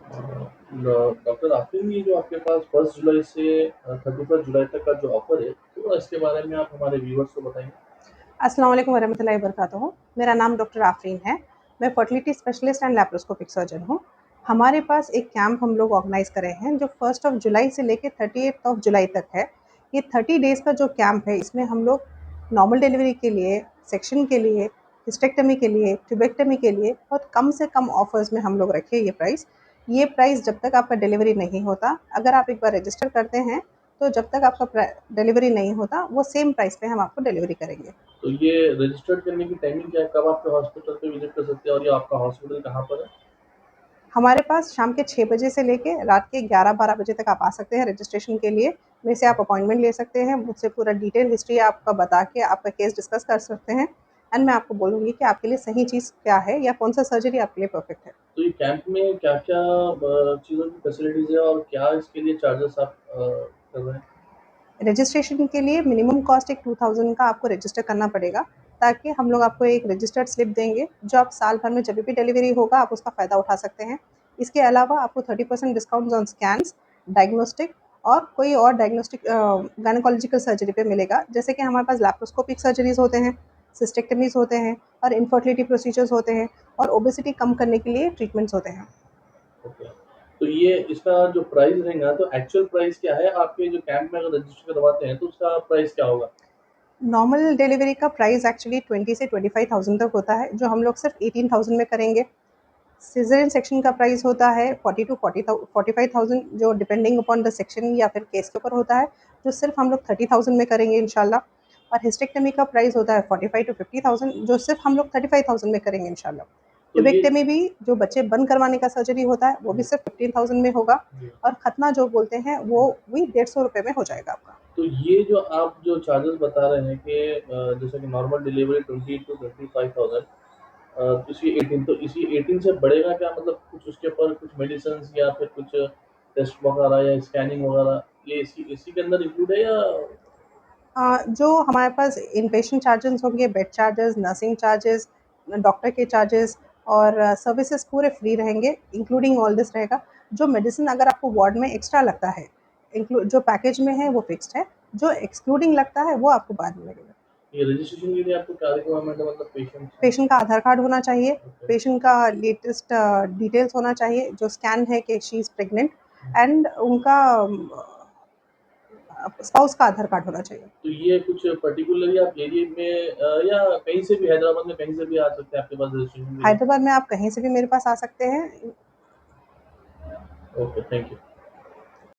Doctor Afreen, ये जो आपके पास 1 जुलाई से 31 जुलाई तक का जो ऑफ़र है, थोड़ा इसके बारे में आप हमारे व्यूअर्स को बताएँगे? अस्सलाम वालेकुम वरहमतुल्लाहि वबरकातुहू। मेरा नाम डॉक्टर आफरीन है। मैं fertility specialist and laparoscopic surgeon हूँ। हमारे पास एक कैंप हम लोग ऑर्गेनाइज़ कर रहे हैं जो 1 जुलाई से लेके 30 जुलाई तक है। ये 30 डेज़ का जो कैंप है, इसमें हम लोग नॉर्मल डिलीवरी के लिए, सेक्शन के लिए, हिस्टेक्टमी के लिए, ट्यूबेक्टमी के लिए बहुत कम से कम ऑफ़र्स में हम लोग रखे ये प्राइस। ये प्राइस जब तक आपका डिलीवरी नहीं होता, अगर आप एक बार रजिस्टर करते हैं, तो जब तक आपका डिलीवरी नहीं होता, वो सेम प्राइस पे हम आपको डिलीवरी करेंगे। तो ये रजिस्टर्ड करने की टाइमिंग क्या है? कब आपके हॉस्पिटल पे विज़िट कर सकते हैं और ये आपका हॉस्पिटल कहाँ पर है? हमारे पास शाम के 6 बजे से लेके रात के 11-12 बजे तक आप आ सकते हैं रजिस्ट्रेशन के लिए। मेरे से आप अपॉइंटमेंट ले सकते हैं, मुझसे पूरा डिटेल हिस्ट्री आपका बता के आपका केस डिस्कस कर सकते हैं एंड मैं आपको बोलूँगी कि आपके लिए सही चीज़ क्या है या कौन-सा सर्जरी आपके लिए परफेक्ट है। तो ये कैंप में क्या-क्या चीज़ों की फैसिलिटीज़ है और क्या इसके लिए चार्जेस आप कर रहे हैं? रजिस्ट्रेशन के लिए मिनिमम कॉस्ट एक 2000 का आपको रजिस्टर करना पड़ेगा, ताकि हम लोग आपको एक रजिस्टर्ड स्लिप देंगे, जो आप साल भर में जब भी डिलीवरी होगा, आप उसका फ़ायदा उठा सकते हैं। इसके अलावा आपको 30% डिस्काउंट ऑन स्कैन्स, डायग्नोस्टिक और कोई और डायग्नोस्टिक गायनेकोलॉजिकल सर्जरी पे मिलेगा। जैसे कि हमारे पास लैप्रोस्कोपिक सर्जरीज़ होते हैं, सिस्टेक्टमीज़ होते हैं और इनफर्टिलिटी प्रोसीजर्स होते हैं और ओबेसिटी कम करने के लिए ट्रीटमेंट्स होते हैं। ओके। तो ये इसका जो प्राइस रहेगा, तो एक्चुअल प्राइस क्या है? आपके जो कैंप में अगर रजिस्टर करवाते हैं, तो उसका प्राइस क्या होगा? नॉर्मल डिलीवरी का प्राइस एक्चुअली 20 से 25,000 तक होता है, जो हम लोग सिर्फ 18,000 में करेंगे। सिज़ेरियन सेक्शन का प्राइस होता है 40 टू 45,000, जो डिपेंडिंग अपॉन द सेक्शन या फिर केस के ऊपर होता है, जो सिर्फ हम लोग 30,000 में करेंगे इंशाल्लाह। और हिस्टेक्टमी का प्राइस होता है 45 टू 50,000, जो सिर्फ हम लोग 35,000 में करेंगे इंशाल्लाह। तो ये ट्यूबेक्टमी भी जो बच्चे बंद करवाने का सर्जरी होता है, वो भी सिर्फ 15,000 में होगा जी। और खतना जो बोलते हैं वो भी 150 रुपए में हो जाएगा आपका। तो ये जो आप जो चार्जेस बता रहे हैं कि जैसे कि नॉर्मल डिलीवरी 20 टू 25,000, तो इसी 18, तो इसी 18 से बढ़ेगा क्या? मतलब कुछ उसके ऊपर कुछ मेडिसिन्स या फिर कुछ टेस्ट वगैरह या स्कैनिंग वगैरह, ये इसी इसी के अंदर इंक्लूड है या? जो हमारे पास इनपेशेंट चार्जेस होंगे, bed charges, nursing charges, doctor के चार्जेस और सर्विसेज पूरे फ्री रहेंगे, इंक्लूडिंग ऑल दिस रहेगा। जो मेडिसिन अगर आपको वार्ड में एक्स्ट्रा लगता है, जो पैकेज में है वो फिक्स्ड है, जो एक्सक्लूडिंग लगता है वो आपको बाद में लगेगा। ये रजिस्ट्रेशन के लिए आपको क्या रिक्वायरमेंट है, मतलब पेशेंट से? पेशेंट का आधार कार्ड होना चाहिए, ओके। पेशेंट का लेटेस्ट डिटेल्स होना चाहिए, जो स्कैन है कि शी इज़ प्रेग्नेंट एंड उनका स्पाउस का आधार कार्ड होना चाहिए। तो ये कुछ पर्टिकुलरली आप एरिया में या कहीं से भी, हैदराबाद में कहीं से भी आ सकते हैं आपके पास रजिस्ट्रेशन के लिए? हैदराबाद में आप कहीं से भी मेरे पास आ सकते हैं। Okay, thank you.